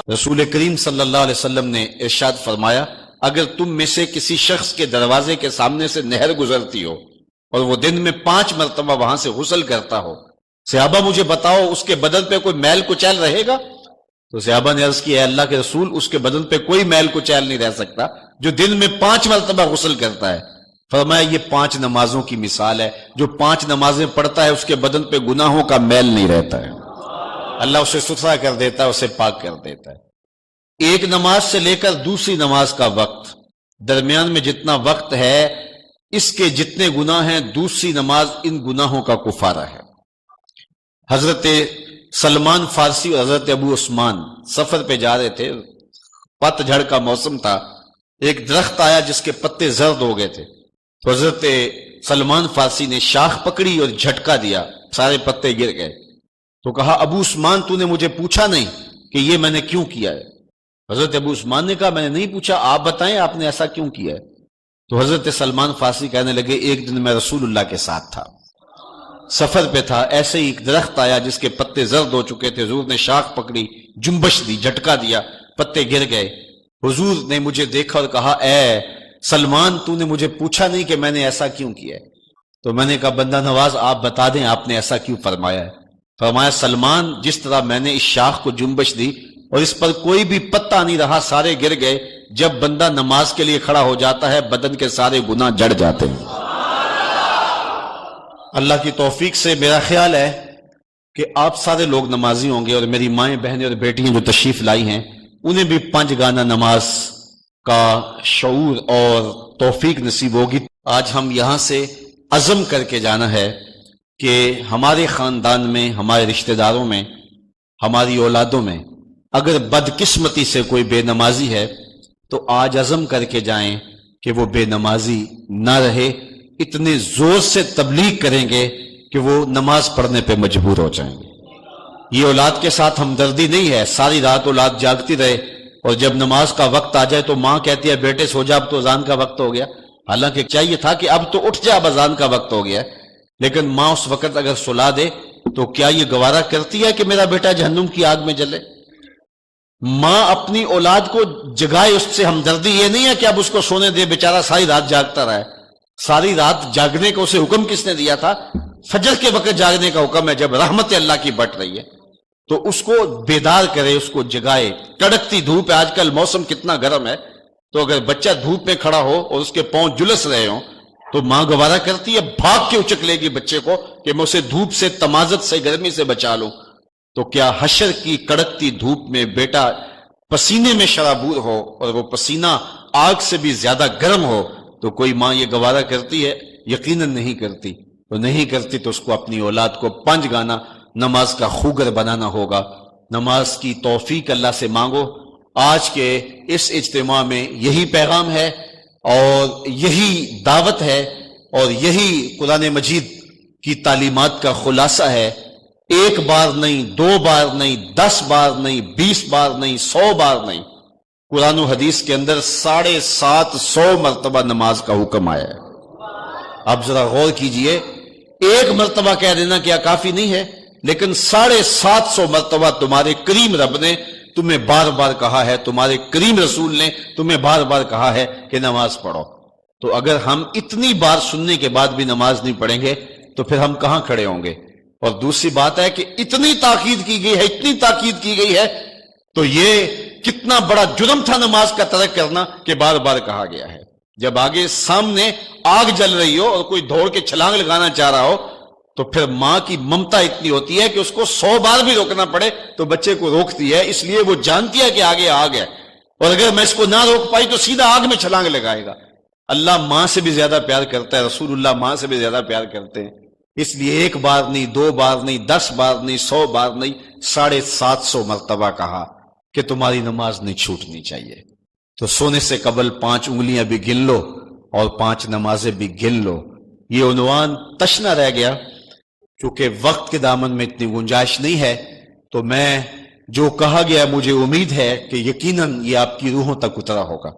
رسول کریم صلی اللہ علیہ وسلم نے ارشاد فرمایا، اگر تم میں سے کسی شخص کے دروازے کے سامنے سے نہر گزرتی ہو اور وہ دن میں 5 مرتبہ وہاں سے غسل کرتا ہو، صحابہ مجھے بتاؤ اس کے بدن پہ کوئی میل کچیل رہے گا؟ تو صحابہ نے عرض کیا، اے اللہ کے رسول، اس کے بدن پہ کوئی میل کچیل نہیں رہ سکتا جو دن میں 5 مرتبہ غسل کرتا ہے۔ فرمایا یہ 5 نمازوں کی مثال ہے، جو 5 نمازیں پڑھتا ہے اس کے بدن پہ گناہوں کا میل نہیں رہتا ہے، اللہ اسے ستھرا کر دیتا ہے، اسے پاک کر دیتا ہے۔ ایک نماز سے لے کر دوسری نماز کا وقت، درمیان میں جتنا وقت ہے اس کے جتنے گناہ ہیں، دوسری نماز ان گناہوں کا کفارہ ہے۔ حضرت سلمان فارسی اور حضرت ابو عثمان سفر پہ جا رہے تھے، پت جھڑ کا موسم تھا، ایک درخت آیا جس کے پتے زرد ہو گئے تھے، تو حضرت سلمان فارسی نے شاخ پکڑی اور جھٹکا دیا، سارے پتے گر گئے۔ تو کہا، ابو عثمان تو نے مجھے پوچھا نہیں کہ یہ میں نے کیوں کیا ہے؟ حضرت ابو عثمان نے کہا، میں نے نہیں پوچھا، آپ بتائیں آپ نے ایسا کیوں کیا ہے؟ تو حضرت سلمان فارسی کہنے لگے، ایک دن میں رسول اللہ کے ساتھ تھا، سفر پہ تھا، ایسے ہی ایک درخت آیا جس کے پتے زرد ہو چکے تھے، حضور نے شاخ پکڑی، جنبش دی، جھٹکا دیا، پتے گر گئے۔ حضور نے مجھے دیکھا اور کہا، اے سلمان تو نے مجھے پوچھا نہیں کہ میں نے ایسا کیوں کیا ہے؟ تو میں نے کہا، بندہ نواز آپ بتا دیں آپ نے ایسا کیوں فرمایا ہے؟ فرمایا، سلمان جس طرح میں نے اس شاخ کو جنبش دی اور اس پر کوئی بھی پتا نہیں رہا، سارے گر گئے، جب بندہ نماز کے لیے کھڑا ہو جاتا ہے بدن کے سارے گناہ جڑ جاتے ہیں۔ اللہ کی توفیق سے میرا خیال ہے کہ آپ سارے لوگ نمازی ہوں گے، اور میری مائیں بہنیں اور بیٹیاں جو تشریف لائی ہیں انہیں بھی 5 گانا نماز کا شعور اور توفیق نصیب ہوگی۔ آج ہم یہاں سے عزم کر کے جانا ہے کہ ہمارے خاندان میں، ہمارے رشتہ داروں میں، ہماری اولادوں میں اگر بدقسمتی سے کوئی بے نمازی ہے تو آج عزم کر کے جائیں کہ وہ بے نمازی نہ رہے، اتنے زور سے تبلیغ کریں گے کہ وہ نماز پڑھنے پہ مجبور ہو جائیں گے۔ یہ اولاد کے ساتھ ہمدردی نہیں ہے، ساری رات اولاد جاگتی رہے اور جب نماز کا وقت آ جائے تو ماں کہتی ہے، بیٹے سو جا، اب تو اذان کا وقت ہو گیا، حالانکہ چاہیے تھا کہ اب تو اٹھ جا، اب اذان کا وقت ہو گیا ہے۔ لیکن ماں اس وقت اگر سلا دے تو کیا یہ گوارا کرتی ہے کہ میرا بیٹا جہنم کی آگ میں جلے؟ ماں اپنی اولاد کو جگائے، اس سے ہمدردی یہ نہیں ہے کہ اب اس کو سونے دے، بیچارہ ساری رات جاگتا رہے۔ ساری رات جاگنے کا اسے حکم کس نے دیا تھا؟ فجر کے وقت جاگنے کا حکم ہے، جب رحمت اللہ کی بٹ رہی ہے تو اس کو بیدار کرے، اس کو جگائے۔ کڑکتی دھوپ ہے، آج کل موسم کتنا گرم ہے، تو اگر بچہ دھوپ میں کھڑا ہو اور اس کے پاؤں جلس رہے ہوں تو ماں گوارا کرتی ہے، بھاگ کے اچک لے گی بچے کو کہ میں اسے دھوپ سے، تمازت سے، گرمی سے بچا لوں۔ تو کیا حشر کی کڑکتی دھوپ میں بیٹا پسینے میں شرابور ہو اور وہ پسینہ آگ سے بھی زیادہ گرم ہو تو کوئی ماں یہ گوارا کرتی ہے؟ یقیناً نہیں کرتی۔ تو نہیں کرتی تو اس کو اپنی اولاد کو 5 گانا نماز کا خوگر بنانا ہوگا۔ نماز کی توفیق اللہ سے مانگو۔ آج کے اس اجتماع میں یہی پیغام ہے اور یہی دعوت ہے اور یہی قرآن مجید کی تعلیمات کا خلاصہ ہے۔ 1 بار نہیں، 2 بار نہیں، 10 بار نہیں، 20 بار نہیں، 100 بار نہیں، قرآن و حدیث کے اندر 750 مرتبہ نماز کا حکم آیا ہے۔ اب ذرا غور کیجئے، 1 مرتبہ کہہ دینا کیا کافی نہیں ہے؟ لیکن 750 مرتبہ تمہارے کریم رب نے تمہیں بار بار کہا ہے، تمہارے کریم رسول نے تمہیں بار بار کہا ہے کہ نماز پڑھو۔ تو اگر ہم اتنی بار سننے کے بعد بھی نماز نہیں پڑھیں گے تو پھر ہم کہاں کھڑے ہوں گے؟ اور دوسری بات ہے کہ اتنی تاکید کی گئی ہے، اتنی تاکید کی گئی ہے، تو یہ کتنا بڑا جرم تھا نماز کا ترک کرنا کہ بار بار کہا گیا ہے۔ جب آگے سامنے آگ جل رہی ہو اور کوئی دوڑ کے چھلانگ لگانا چاہ رہا ہو تو پھر ماں کی ممتا اتنی ہوتی ہے کہ اس کو 100 بار بھی روکنا پڑے تو بچے کو روکتی ہے، اس لیے وہ جانتی ہے کہ آگے آگ ہے، اور اگر میں اس کو نہ روک پائی تو سیدھا آگ میں چھلانگ لگائے گا۔ اللہ ماں سے بھی زیادہ پیار کرتا ہے، رسول اللہ ماں سے بھی زیادہ پیار کرتے ہیں، اس لیے 1 بار نہیں، 2 بار نہیں، 10 بار نہیں، 100 بار نہیں، 750 مرتبہ کہا کہ تمہاری نماز نہیں چھوٹنی چاہیے۔ تو سونے سے قبل 5 انگلیاں بھی گن لو اور 5 نمازیں بھی گن لو۔ یہ عنوان تشنا رہ گیا، چونکہ وقت کے دامن میں اتنی گنجائش نہیں ہے، تو میں جو کہا گیا مجھے امید ہے کہ یقیناً یہ آپ کی روحوں تک اترا ہوگا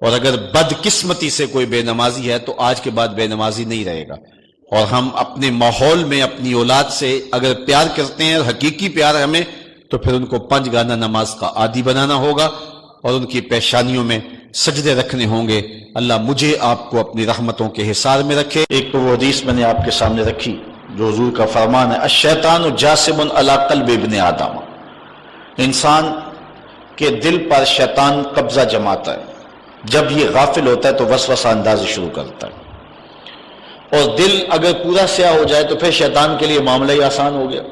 اور اگر بدقسمتی سے کوئی بے نمازی ہے تو آج کے بعد بے نمازی نہیں رہے گا. اور ہم اپنے ماحول میں اپنی اولاد سے اگر پیار کرتے ہیں اور حقیقی پیار ہمیں، تو پھر ان کو 5 گانہ نماز کا عادی بنانا ہوگا اور ان کی پیشانیوں میں سجدے رکھنے ہوں گے. اللہ مجھے آپ کو اپنی رحمتوں کے حصار میں رکھے. ایک تو وہ حدیث میں نے آپ کے سامنے رکھی جو حضور کا فرمان ہے، الشیطان جاسم علی قلب ابن آدم، انسان کے دل پر شیطان قبضہ جماتا ہے. جب یہ غافل ہوتا ہے تو وسوسہ اندازی شروع کرتا ہے، اور دل اگر پورا سیاہ ہو جائے تو پھر شیطان کے لیے معاملہ ہی آسان ہو گیا،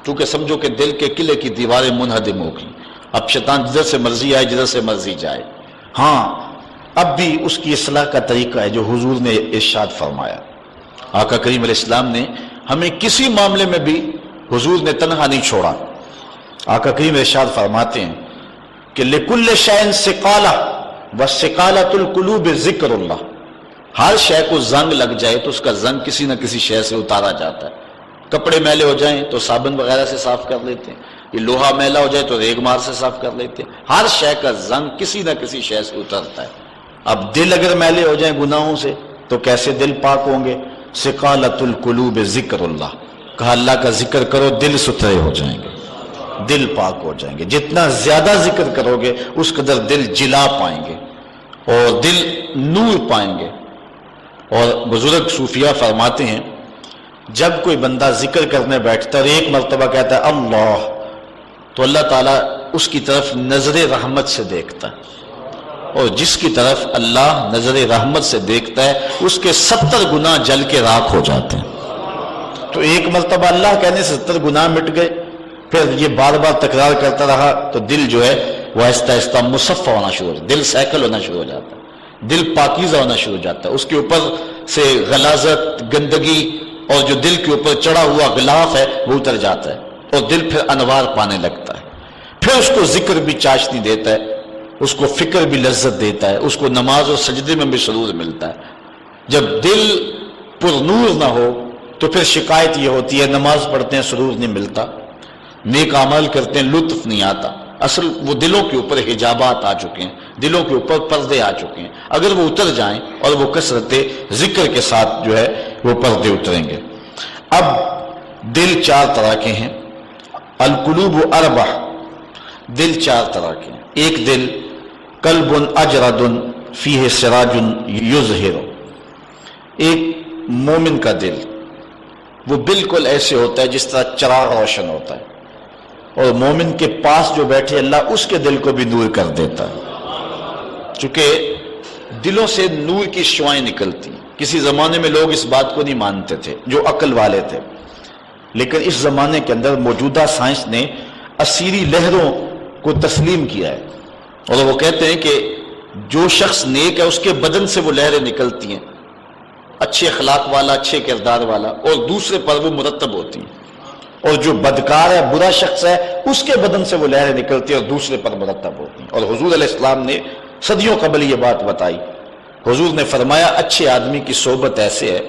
کیونکہ سمجھو کہ دل کے قلعے کی دیواریں منہدم ہو گئی. اب شیطان جدھر سے مرضی آئے، جدھر سے مرضی جائے. ہاں، اب بھی اس کی اصلاح کا طریقہ ہے جو حضور نے ارشاد فرمایا. آقا کریم علیہ السلام نے ہمیں کسی معاملے میں بھی حضور نے تنہا نہیں چھوڑا. آقا کریم ارشاد فرماتے ہیں کہ لِكُلِّ شَيْءٍ سِقَالَةٌ وَسِقَالَةُ الْقُلُوبِ ذِكْرُ اللَّهِ. ہر شے کو زنگ لگ جائے تو اس کا زنگ کسی نہ کسی شے سے اتارا جاتا ہے. کپڑے میلے ہو جائیں تو صابن وغیرہ سے صاف کر لیتے ہیں، یہ لوہا میلا ہو جائے تو ریگ مار سے صاف کر لیتے ہیں. ہر شے کا زنگ کسی نہ کسی شے سے اترتا ہے. اب دل اگر میلے ہو جائیں گناہوں سے تو کیسے دل پاک ہوں گے؟ سقالۃ القلوب ذکر اللہ، کہا اللہ کا ذکر کرو دل ستھرے ہو جائیں گے، دل پاک ہو جائیں گے. جتنا زیادہ ذکر کرو گے اس قدر دل جلا پائیں گے اور دل نور پائیں گے. اور بزرگ صوفیہ فرماتے ہیں جب کوئی بندہ ذکر کرنے بیٹھتا ہے اور ایک مرتبہ کہتا ہے اللہ، تو اللہ تعالیٰ اس کی طرف نظر رحمت سے دیکھتا ہے، اور جس کی طرف اللہ نظر رحمت سے دیکھتا ہے اس کے 70 گناہ جل کے راکھ ہو جاتے ہیں. تو ایک مرتبہ اللہ کہنے سے 70 گناہ مٹ گئے. پھر یہ بار بار تکرار کرتا رہا تو دل جو ہے وہ آہستہ آہستہ مصفہ ہونا شروع ہو جاتا ہے، دل سیکل ہونا شروع ہو جاتا ہے، دل پاکیزہ ہونا شروع ہو جاتا ہے. اس کے اوپر سے غلاظت، گندگی اور جو دل کے اوپر چڑھا ہوا غلاف ہے وہ اتر جاتا ہے اور دل پھر انوار پانے لگتا ہے. پھر اس کو ذکر بھی چاشنی دیتا ہے، اس کو فکر بھی لذت دیتا ہے، اس کو نماز اور سجدے میں بھی سرور ملتا ہے. جب دل پر نور نہ ہو تو پھر شکایت یہ ہوتی ہے نماز پڑھتے ہیں سرور نہیں ملتا، نیک عمل کرتے ہیں لطف نہیں آتا. اصل وہ دلوں کے اوپر حجابات آ چکے ہیں، دلوں کے اوپر پردے آ چکے ہیں. اگر وہ اتر جائیں اور وہ کثرت ذکر کے ساتھ جو ہے وہ پردے اتریں گے. اب دل 4 طرح کے ہیں. القلوب اربع، دل 4 طرح کے ہیں. ایک دل قلب اجرد فیہ سراج یظہر، ایک مومن کا دل وہ بالکل ایسے ہوتا ہے جس طرح چراغ روشن ہوتا ہے، اور مومن کے پاس جو بیٹھے اللہ اس کے دل کو بھی نور کر دیتا ہے. چونکہ دلوں سے نور کی شعائیں نکلتی ہیں. کسی زمانے میں لوگ اس بات کو نہیں مانتے تھے جو عقل والے تھے، لیکن اس زمانے کے اندر موجودہ سائنس نے اسیری لہروں کو تسلیم کیا ہے، اور وہ کہتے ہیں کہ جو شخص نیک ہے اس کے بدن سے وہ لہریں نکلتی ہیں، اچھے اخلاق والا، اچھے کردار والا، اور دوسرے پر وہ مرتب ہوتی ہیں. اور جو بدکار ہے، برا شخص ہے، اس کے بدن سے وہ لہریں نکلتی ہیں اور دوسرے پر مرتب ہوتی ہیں. اور حضور علیہ السلام نے صدیوں قبل یہ بات بتائی. حضور نے فرمایا اچھے آدمی کی صحبت ایسے ہے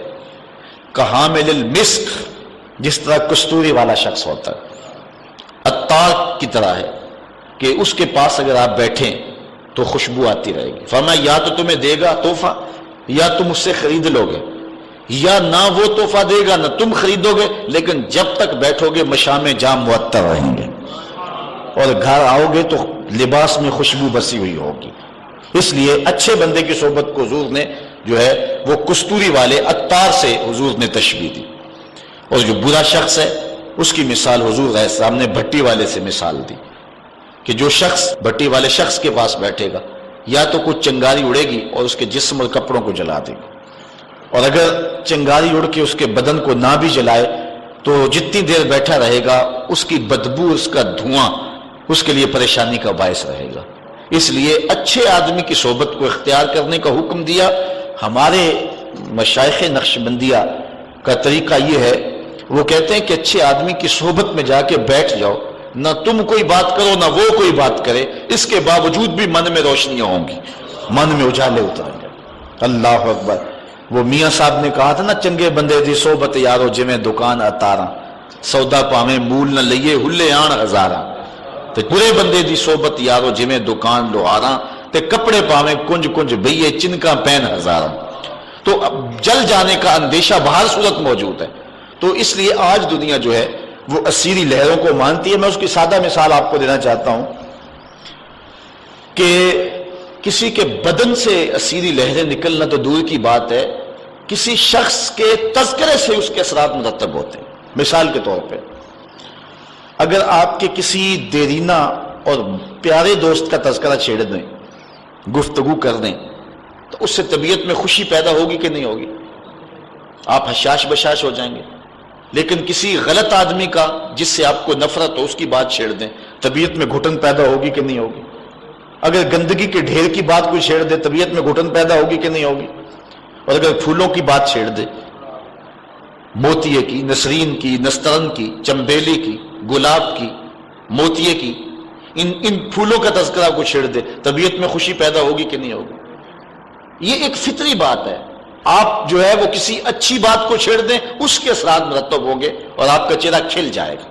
کحامل المسک، جس طرح کستوری والا شخص ہوتا ہے، عطار کی طرح ہے کہ اس کے پاس اگر آپ بیٹھیں تو خوشبو آتی رہے گی. فرمایا یا تو تمہیں دے گا تحفہ، یا تم اس سے خرید لو گے، یا نہ وہ تحفہ دے گا نہ تم خریدو گے، لیکن جب تک بیٹھو گے مشام جام معطر رہیں گے، اور گھر آؤ گے تو لباس میں خوشبو بسی ہوئی ہوگی. اس لیے اچھے بندے کی صحبت کو حضور نے جو ہے وہ کستوری والے عطار سے حضور نے تشبیہ دی. اور جو برا شخص ہے اس کی مثال حضور علیہ السلام نے بھٹی والے سے مثال دی کہ جو شخص بھٹی والے شخص کے پاس بیٹھے گا یا تو کچھ چنگاری اڑے گی اور اس کے جسم اور کپڑوں کو جلا دے گی، اور اگر چنگاری اڑ کے اس کے بدن کو نہ بھی جلائے تو جتنی دیر بیٹھا رہے گا اس کی بدبو، اس کا دھواں اس کے لیے پریشانی کا باعث رہے گا. اس لیے اچھے آدمی کی صحبت کو اختیار کرنے کا حکم دیا. ہمارے مشائخ نقشبندیہ کا طریقہ یہ ہے، وہ کہتے ہیں کہ اچھے آدمی کی صحبت میں جا کے بیٹھ جاؤ، نہ تم کوئی بات کرو نہ وہ کوئی بات کرے، اس کے باوجود بھی من میں روشنیاں ہوں گی، من میں اجالے اتریں گے. اللہ اکبر. وہ میاں صاحب نے کہا تھا نا، چنگے بندے دی صحبت یارو جویں دکان اتاراں، سودا پاویں مول نہ لئیے ہلے آن ہزاراں. تو برے بندے دی صحبت یارو جویں دکان لوہاراں، تے کپڑے پاویں کنج کنج بھئیے چنکا پین ہزاروں. تو اب جل جانے کا اندیشہ بہر صورت موجود ہے. تو اس لیے آج دنیا جو ہے وہ اسیری لہروں کو مانتی ہے. میں اس کی سادہ مثال آپ کو دینا چاہتا ہوں کہ کسی کے بدن سے اسیری لہریں نکلنا تو دور کی بات ہے، کسی شخص کے تذکرے سے اس کے اثرات مرتب ہوتے ہیں. مثال کے طور پہ اگر آپ کے کسی دیرینہ اور پیارے دوست کا تذکرہ چھیڑ دیں، گفتگو کر دیں، تو اس سے طبیعت میں خوشی پیدا ہوگی کہ نہیں ہوگی؟ آپ حشاش بشاش ہو جائیں گے. لیکن کسی غلط آدمی کا جس سے آپ کو نفرت ہو، اس کی بات چھیڑ دیں، طبیعت میں گھٹن پیدا ہوگی کہ نہیں ہوگی؟ اگر گندگی کے ڈھیر کی بات کوئی چھیڑ دے، طبیعت میں گھٹن پیدا ہوگی کہ نہیں ہوگی؟ اور اگر پھولوں کی بات چھیڑ دے، موتیے کی، نسرین کی، نسترن کی، چمبیلی کی، گلاب کی، موتیے کی، ان پھولوں کا تذکرہ کو چھیڑ دے، طبیعت میں خوشی پیدا ہوگی کہ نہیں ہوگی؟ یہ ایک فطری بات ہے. آپ جو ہے وہ کسی اچھی بات کو چھیڑ دیں، اس کے اثرات مرتب ہوں گے اور آپ کا چہرہ کھل جائے گا.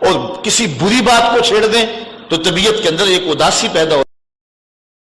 اور کسی بری بات کو چھیڑ دیں تو طبیعت کے اندر ایک اداسی پیدا ہو